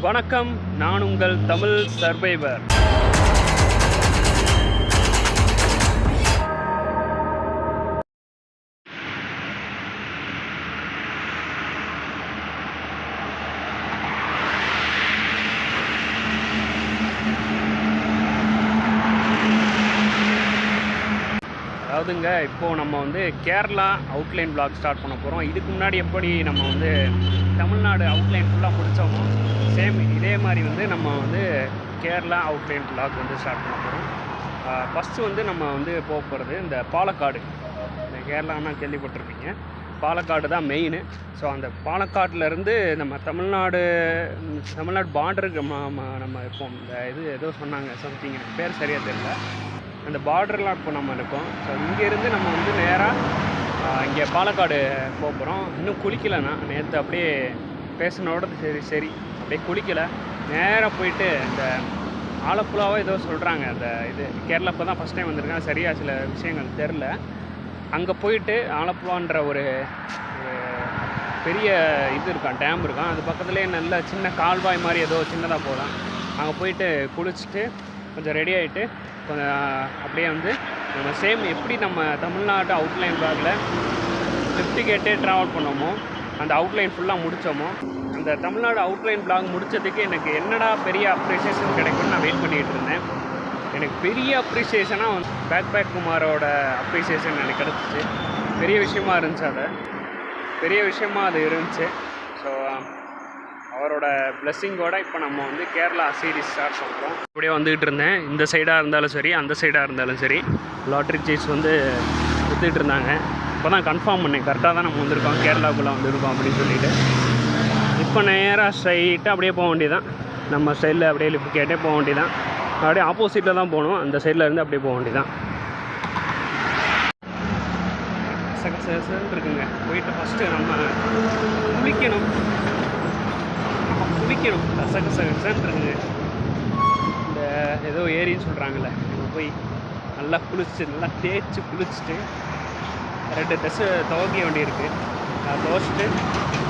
வணக்கம், நான் உங்கள் தமிழ் சர்வைவர். அதாவதுங்க, இப்போது நம்ம வந்து கேரளா அவுட்லைன் பிளாக் ஸ்டார்ட் பண்ண போகிறோம். இதுக்கு முன்னாடி எப்படி நம்ம வந்து தமிழ்நாடு அவுட்லைன் ஃபுல்லாக முடித்தோமோ சேம் இதே மாதிரி வந்து நம்ம வந்து கேரளா அவுட்லைன் பிளாக் வந்து ஸ்டார்ட் பண்ண போகிறோம். ஃபஸ்ட்டு வந்து நம்ம வந்து போக போகிறது இந்த பாலக்காடு. இந்த கேரளான்னா கேள்விப்பட்டிருப்பீங்க, பாலக்காடு தான் மெயின். ஸோ அந்த பாலக்காட்டிலேருந்து நம்ம தமிழ்நாடு பார்டருக்கு நம்ம இருப்போம். இந்த இது ஏதோ சொன்னாங்க சம்திங், எனக்கு பேர் சரியாக தெரியல. அந்த பார்டர்லாம் இப்போ நம்ம இருக்கோம். ஸோ இங்கேருந்து நம்ம வந்து நேராக இங்கே பாலக்காடு போக போகிறோம். இன்னும் குளிக்கலைண்ணா, நேற்று அப்படியே பேசினோட சரி அப்படியே குளிக்கலை. நேராக போயிட்டு இந்த ஆலப்புழாவோ ஏதோ சொல்கிறாங்க. அந்த இது கேரளா இப்போ தான் ஃபஸ்ட் டைம் வந்திருக்கேன், சரியாக சில விஷயங்கள் தெரில. அங்கே போயிட்டு ஆலப்புழான்ற ஒரு பெரிய இது இருக்கான், டேம் இருக்கான். அது பக்கத்துலேயே நல்ல சின்ன கால்வாய் மாதிரி ஏதோ சின்னதாக போகலாம். அங்கே போயிட்டு குளிச்சுட்டு கொஞ்சம் ரெடி ஆகிட்டு கொஞ்சம் அப்படியே வந்து நம்ம சேம் எப்படி நம்ம தமிழ்நாடு அவுட்லைன் பிளாகில் லிஃப்ட்டு கேட்டே ட்ராவல் பண்ணோமோ அந்த அவுட்லைன் ஃபுல்லாக முடித்தோமோ, அந்த தமிழ்நாடு அவுட்லைன் பிளாக் முடித்ததுக்கு எனக்கு என்னடா பெரிய அப்ரிசியேஷன் கிடைக்கும்னு நான் வெயிட் பண்ணிகிட்டு இருந்தேன். எனக்கு பெரிய அப்ரிசியேஷனாக பேக் குமாரோட அப்ரிசியேஷன் எனக்கு கிடச்சிச்சு. பெரிய விஷயமா இருந்துச்சு, அது இருந்துச்சு. ஸோ அவரோட பிளெஸ்ஸிங்கோடு இப்போ நம்ம வந்து கேரளா சீரீஸ் ஸ்டார்ட் பண்ணுறோம். அப்படியே வந்துகிட்டு இருந்தேன். இந்த சைடாக இருந்தாலும் சரி, அந்த சைடாக இருந்தாலும் சரி, லாட்ரி சீஸ் வந்து விற்றுட்டு இருந்தாங்க. இப்போ தான் கன்ஃபார்ம் பண்ணேன், கரெக்டாக தான் நம்ம வந்திருக்கோம், கேரளாவுக்குள்ளே வந்துருக்கோம் அப்படின்னு சொல்லிட்டு. இப்போ நேராக ஸ்ட்ரைட்டாக அப்படியே போக வேண்டியதான். நம்ம சைடில் அப்படியே லிஃப்ட் கேட்டே போக வேண்டியதான். அப்படியே ஆப்போசிட்டில் தான் போகணும், அந்த சைடில் இருந்து அப்படியே போக வேண்டியதான். சகசன்னு இருக்குங்க. போயிட்டு ஃபஸ்ட்டு நம்ம குளிக்கணும். கசகசன்னு இருக்குங்க. இந்த ஏதோ ஏரின்னு சொல்கிறாங்கல்ல, நம்ம போய் நல்லா குளிச்சுட்டு நல்லா தேய்ச்சி குளிச்சுட்டு 2 ட்ரெஸ்ஸு துவைக்க வேண்டியிருக்கு. அதை துவைச்சிட்டு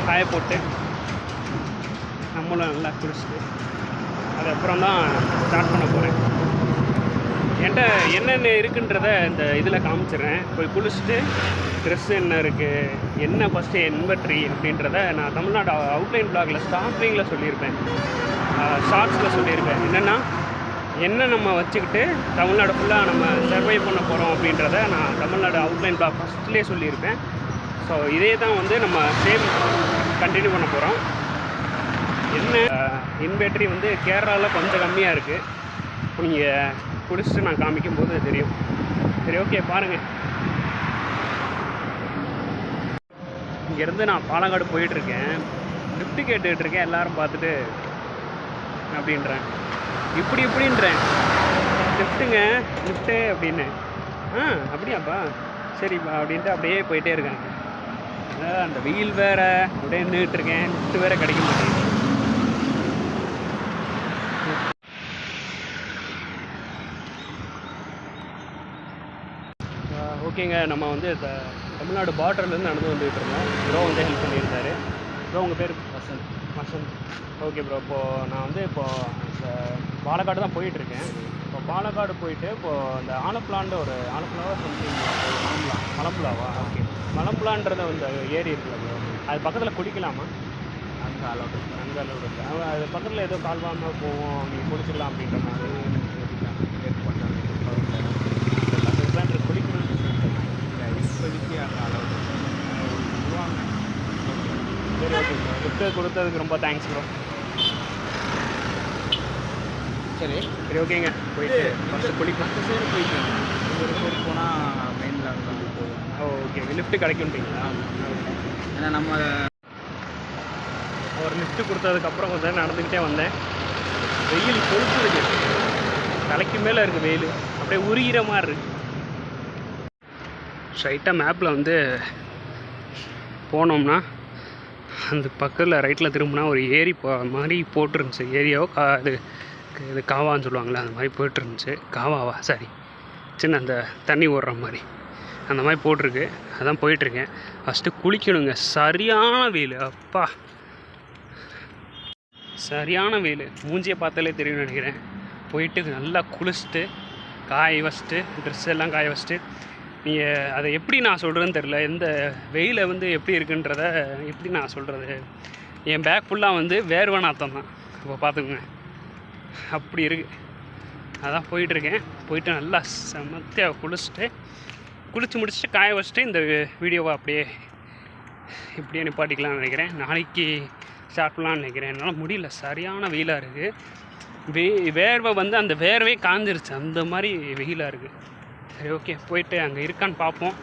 காய போட்டு நம்மளும் நல்லா குளிச்சுட்டு அதுக்கப்புறம் தான் ஸ்டார்ட் பண்ண போகிறேன். என்கிட்ட என்னென்ன இருக்குன்றத இந்த இதில் காமிச்சிடுறேன். போய் குளிச்சுட்டு ட்ரெஸ்ஸு என்ன இருக்குது, என்ன ஃபஸ்ட்டு இன்வெர்ட்ரி அப்படின்றத நான் தமிழ்நாடு அவுட்லைன் பிளாகில் ஸ்டார்டிங்கில் சொல்லியிருப்பேன், ஷார்ட்ஸில் சொல்லியிருப்பேன். என்னென்னா என்ன நம்ம வச்சுக்கிட்டு தமிழ்நாடு ஃபுல்லாக நம்ம சர்வை பண்ண போகிறோம் அப்படின்றத நான் தமிழ்நாடு அவுட்லைன் பிளாக் ஃபஸ்ட்லேயே சொல்லியிருப்பேன். ஸோ இதே தான் வந்து நம்ம சேம் கண்டினியூ பண்ண போகிறோம். என்ன இன்வெர்ட்ரி வந்து கேரளாவில் கொஞ்சம் கம்மியாக இருக்குது. இப்போ நீங்கள் குடிச்சிட்டு நான் காமிக்கும்போது தெரியும். சரி, ஓகே, பாருங்கள். இங்கேருந்து நான் பாலக்காடு போயிட்டுருக்கேன். லிஃப்ட்டு கேட்டுட்ருக்கேன். எல்லோரும் பார்த்துட்டு அப்படின்றேன், இப்படின்றேன், லிஃப்ட்டு அப்படின்னு. அப்படியாப்பா, சரிப்பா அப்படின்ட்டு அப்படியே போயிட்டே இருக்காங்க. அந்த வெயில் வேறு அப்படியே நின்றுட்டுருக்கேன், லிஃப்ட்டு வேறு கிடைக்க மாட்டேங்குது. ஓகேங்க, நம்ம வந்து தமிழ்நாடு பார்டர்லேருந்து நடந்து வந்துகிட்டு இருந்தோம். ப்ரோ வந்து ஹெல்ப் பண்ணியிருந்தார். ப்ரோ, உங்கள் பேர்? வசந்த். ஓகே ப்ரோ, இப்போது நான் வந்து இந்த பாலக்காடு தான் போயிட்டுருக்கேன். இப்போ பாலக்காடு போயிட்டு இப்போது இந்த ஆலப்புழான்ற ஒரு ஆலப்புழாவா சம்திங் மலம்புழாவா? ஓகே, மலம்புழான்றத வந்து ஏரி இருக்குல்ல ப்ரோ, அது பக்கத்தில் குளிக்கலாமா? அங்கே அளவு இருக்குது. அது பக்கத்தில் ஏதோ கால்வாமல் போவோம், நீங்கள் குளிச்சிடலாம் அப்படின்ற மாதிரி குளிக்கணும். இப்போதைக்கு அங்கே அளவு சரி, ஓகே ப்ரோ. லிஃப்ட்டு கொடுத்ததுக்கு ரொம்ப தேங்க்ஸ் ப்ரோ. சரி, ஓகேங்க. போயிட்டு ஃபஸ்ட்டு குளிப்போம். போயிட்டு ஒரு சைடு போனால் மெயினில் போகும். ஓகே, லிஃப்ட்டு கிடைக்குன்றீங்களா? ஏன்னா நம்ம ஒரு லிஃப்ட்டு கொடுத்ததுக்கப்புறம் கொஞ்சம் நடந்துக்கிட்டே வந்தேன். வெயில் கொளுத்துது, தலைக்கு மேலே இருக்குது வெயில், அப்படியே உரிகிற மாதிரி இருக்குது. ஸ்ட்ரைட்டாக மேப்பில் வந்து போனோம்னா அந்த பக்கத்தில் ரைட்டில் திரும்பினா ஒரு ஏரி மாதிரி போட்டுருந்துச்சு. ஏரியாவோ இது காவான்னு சொல்லுவாங்களே, அந்த மாதிரி போய்ட்டுருந்துச்சு. காவாவா, சாரி, சின்ன அந்த தண்ணி ஓடுற மாதிரி அந்த மாதிரி போட்டிருக்கு. அதான் போயிட்டுருக்கேன். ஃபஸ்ட்டு குளிக்கணுங்க, சரியான வெயில், அப்பா சரியான வெயில், மூஞ்சியை பார்த்தாலே தெரியும்னு நினைக்கிறேன். போயிட்டு நல்லா குளிச்சுட்டு காய வச்சுட்டு ட்ரெஸ் எல்லாம் காய வச்சுட்டு, நீங்கள் அதை எப்படி நான் சொல்கிறேன்னு தெரில. இந்த வெயிலை வந்து எப்படி இருக்குன்றத எப்படி நான் சொல்கிறது. என் பேக் ஃபுல்லாக வந்து வேர்வை நாத்தம் தான். இப்போ பார்த்துக்குங்க, அப்படி இருக்குது. அதான் போயிட்டுருக்கேன். போயிட்டு நல்லா செமத்தியாக குளிச்சு முடிச்சுட்டு காய வச்சுட்டு இந்த வீடியோவை அப்படியே இப்படியே நிப்பாட்டிக்கலாம்னு நினைக்கிறேன். நாளைக்கு ஸ்டார்ட் பண்ணலான்னு நினைக்கிறேன். என்னால் முடியல, சரியான வெயிலாக இருக்குது. வேர்வை வந்து அந்த வேர்வே காஞ்சிருச்சு, அந்த மாதிரி வெயிலாக இருக்குது. சரி, ஓகே, போயிட்டு அங்கே இருக்கான்னு பார்ப்போம்.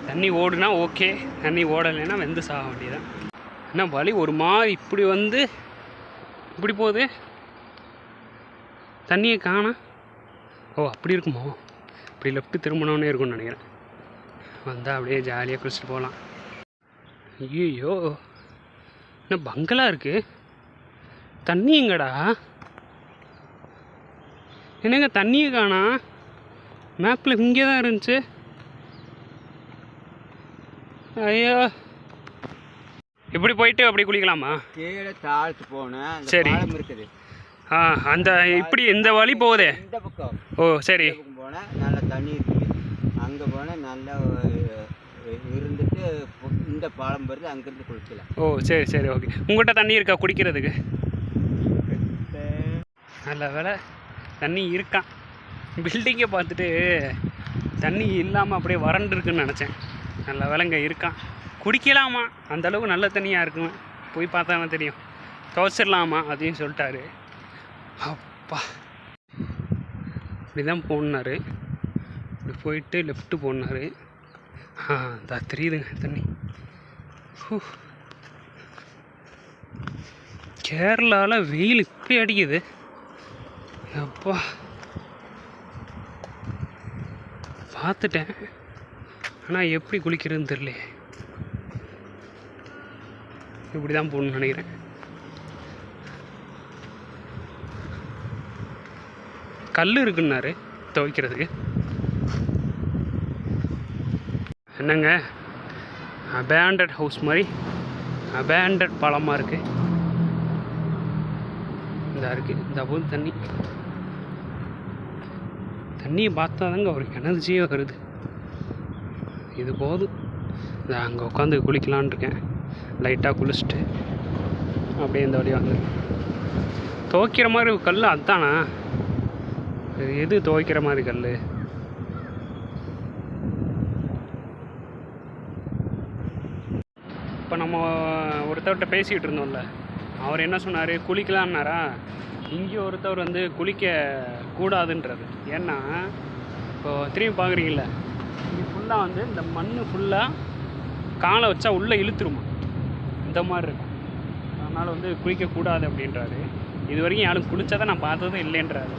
தண்ணி ஓடுனா ஓகே, தண்ணி ஓடலைன்னா வெந்து சாக வேண்டியதான். என்ன வழி ஒரு மாதிரி இப்படி வந்து இப்படி போகுது, தண்ணியை காணா. ஓ, அப்படி இருக்குமோ? இப்படி லெஃப்ட்டு திரும்பினோன்னே இருக்கும்னு நினைக்கிறேன். வந்தால் அப்படியே ஜாலியாக குளிச்சுட்டு போகலாம். ஐயோ, என்ன பங்களா இருக்குது, தண்ணி எங்கடா? என்னங்க தண்ணியை காணா? மேப்பில் இங்கே தான் இருந்துச்சு. ஐயோ, இப்படி போயிட்டு அப்படி குளிக்கலாமா? கீழே தாழ்த்து போனேன். சரி, இருக்குது. அந்த இப்படி இந்த வழி போகுதே, இந்த பக்கம். ஓ சரி. போனேன், நல்லா தண்ணி இருக்குது. அங்கே போனால் நல்லா இருந்துட்டு இந்த பாலம் வருது, அங்கேருந்து குளிக்கலாம். ஓ சரி சரி, ஓகே. உங்கள்கிட்ட தண்ணி இருக்கா குடிக்கிறதுக்கு? நல்ல வேலை தண்ணி இருக்கான். பில்டிங்கை பார்த்துட்டு தண்ணி இல்லாமல் அப்படியே வறண்டுருக்குன்னு நினச்சேன். நல்ல வேலைங்க இருக்கான், குடிக்கலாமா? அந்தளவுக்கு நல்ல தண்ணியாக இருக்குங்க. போய் பார்த்தானே தெரியும். துவச்சிடலாமா அதையும் சொல்லிட்டாரு. அப்பா, இப்படி தான் போனார். இப்படி போயிட்டு லெஃப்ட்டு போனார். தெரியுதுங்க தண்ணி. கேரளாவில் வெயில் இப்படி அடிக்குது. அப்பா, பார்த்துட்டேன், ஆனால் எப்படி குளிக்கிறதுன்னு தெரியல. இப்படி தான் போகணுன்னு நினைக்கிறேன். கல் இருக்குன்னாரு துவைக்கிறதுக்கு. என்னங்க, அபேண்டட் ஹவுஸ் மாதிரி அபேண்டட் பாலமாக இருக்குது. இந்த இருக்குது இந்த போது தண்ணியை பார்த்தா தாங்க ஒரு எனர்ஜியே வருது. இது போதும். அங்கே உட்காந்து குளிக்கலான் இருக்கேன். லைட்டாக குளிச்சுட்டு அப்படியே இந்த வழியாக வந்து துவைக்கிற மாதிரி கல் அதுதானா? எது துவைக்கிற மாதிரி கல்? இப்போ நம்ம ஒருத்தர்கிட்ட பேசிகிட்டு இருந்தோம்ல, அவர் என்ன சொன்னார், குளிக்கலான்னாரா. இங்கே ஒருத்தவர் வந்து குளிக்க கூடாதுன்றது. ஏன்னா இப்போ திரும்பி பார்க்குறீங்கள, இங்கே ஃபுல்லாக வந்து இந்த மண் ஃபுல்லாக காலை வச்சா உள்ளே இழுத்துருமா, இந்த மாதிரி இருக்கும். அதனால் வந்து குளிக்கக்கூடாது அப்படின்றாரு. இது வரைக்கும் யாரும் குளித்ததை நான் பார்த்ததும் இல்லைன்றாரு.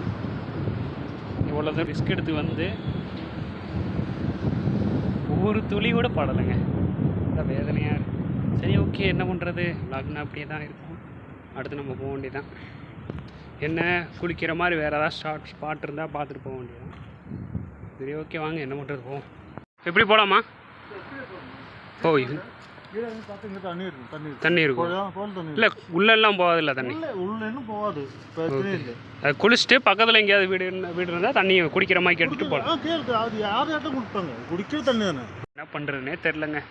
இவ்வளோ தான் ரிஸ்க் எடுத்து வந்து ஒவ்வொரு துளி கூட படலைங்க. இந்த வேதனையாக இருக்குது. சரி, ஓகே, என்ன பண்ணுறது, விளாக்னா அப்படியே தான் இருக்கும். அடுத்து நம்ம போக வேண்டியதான். என்ன குளிக்கிற மாதிரி வேறு ஏதாவது ஸ்பாட் இருந்தால் பார்த்துட்டு போக வேண்டியதான். சரி, ஓகே, வாங்க, என்ன பண்ணுறது, போவோம். எப்படி போகலாமா? ஓ, தண்ணி இருக்கும். இல்லை, உள்ளெல்லாம் போகாதில்ல தண்ணி. அது குளிச்சுட்டு பக்கத்தில் எங்கேயாவது வீடு இருந்தால் தண்ணி குடிக்கிற மாதிரி கேட்டுட்டு போகலாம். என்ன பண்ணுறதுனே தெரிலங்க.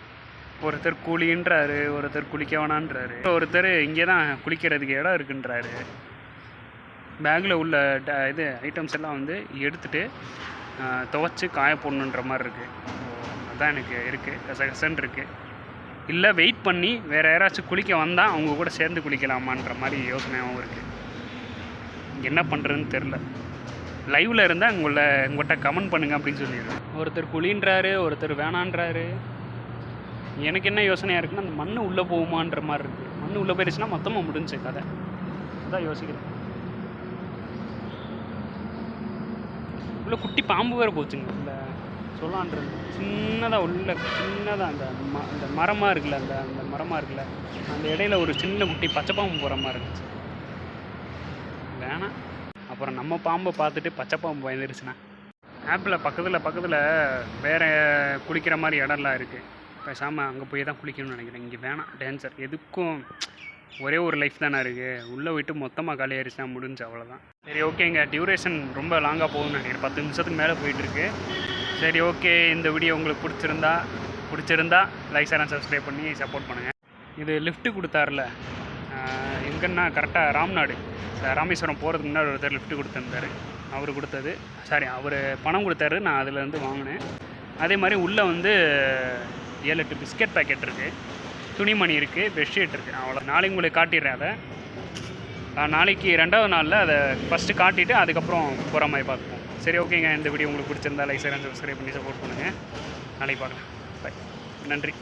ஒருத்தர் கூலின்றாரு, ஒருத்தர் குளிக்க வேணான்றாரு, ஒருத்தர் இங்கே தான் குளிக்கிறதுக்கு இடம் இருக்குன்றாரு. பேக்கில் உள்ள இது ஐட்டம்ஸ் எல்லாம் வந்து எடுத்துகிட்டு துவைச்சி காய போடணுன்ற மாதிரி இருக்குது. அதுதான் எனக்கு இருக்குது, கசகசன்னு இருக்குது. இல்லை வெயிட் பண்ணி வேறு யாராச்சும் குளிக்க வந்தால் அவங்க கூட சேர்ந்து குளிக்கலாமான்ற மாதிரி யோசனையாகவும் இருக்குது. என்ன பண்ணுறதுன்னு தெரில. லைவில் இருந்தால் உங்கள்கிட்ட கமெண்ட் பண்ணுங்கள் அப்படின்னு சொல்லிடுறேன். ஒருத்தர் குளின்றாரு, ஒருத்தர் வேணான்றாரு. எனக்கு என்ன யோசனையாக இருக்குன்னா, அந்த மண் உள்ளே போகுமான்ற மாதிரி இருக்குது. மண் உள்ளே போயிடுச்சுன்னா மொத்தமாக முடிஞ்சு கதை. அதான் யோசிக்கிறேன். உள்ள குட்டி பாம்பு வேறு போச்சுங்க. இல்லை சொல்லான்றது சின்னதாக சின்னதாக அந்த மரமாக இருக்குல்ல, அந்த மரமாக இருக்குல்ல, அந்த இடையில ஒரு சின்ன குட்டி பச்சை பாம்பு போகிற மாதிரி இருந்துச்சு. வேணாம், அப்புறம் நம்ம பாம்பை பார்த்துட்டு பச்சை பாம்பு பயந்துருச்சுண்ணா. ஆப்பில் பக்கத்தில் வேறு குளிக்கிற மாதிரி இடம்லாம் இருக்குது. பேசாமல் அங்கே போய் தான் குளிக்கணும்னு நினைக்கிறேன். இங்கே வேணாம், டேஞ்சர். எதுக்கும் ஒரே ஒரு லைஃப் தானே இருக்குது, உள்ளே விட்டு மொத்தமாக காலியாகிடுச்சுன்னா முடிஞ்சு அவ்வளோதான். சரி ஓகேங்க, டியூரேஷன் ரொம்ப லாங்காக போகும்னு நினைக்கிறேன், 10 நிமிஷத்துக்கு மேலே போயிட்டுருக்கு. சரி ஓகே, இந்த வீடியோ உங்களுக்கு பிடிச்சிருந்தா லைக் ஷேர் அண்ட் சப்ஸ்கிரைப் பண்ணி சப்போர்ட் பண்ணுங்கள். இது லிஃப்ட்டு கொடுத்தாருல, எங்கன்னா கரெக்டாக ராம்நாடு, ராமேஸ்வரம் போகிறதுக்கு முன்னாடி ஒருத்தர் லிஃப்ட்டு கொடுத்துருந்தாரு, அவர் கொடுத்தது. சாரி, அவர் பணம் கொடுத்தாரு, நான் அதிலேருந்து வாங்கினேன். அதே மாதிரி உள்ளே வந்து 7-8 பிஸ்கெட் பேக்கெட் இருக்குது, துணிமணி இருக்குது, பெட்ஷீட் இருக்குது. அவ்வளோ நாளைக்கு உங்களுக்கு காட்டிடுறேன். அதை நாளைக்கு 2வது நாளில் அதை ஃபஸ்ட்டு காட்டிவிட்டு அதுக்கப்புறம் போகிற மாதிரி பார்ப்போம். சரி ஓகேங்க, இந்த வீடியோ உங்களுக்கு பிடிச்சிருந்தா லைக் ஷேர் அண்ட் சப்ஸ்கிரைப் பண்ணி சப்போர்ட் பண்ணுங்கள். நாளைக்கு பார்க்கலாம். பாய், நன்றி.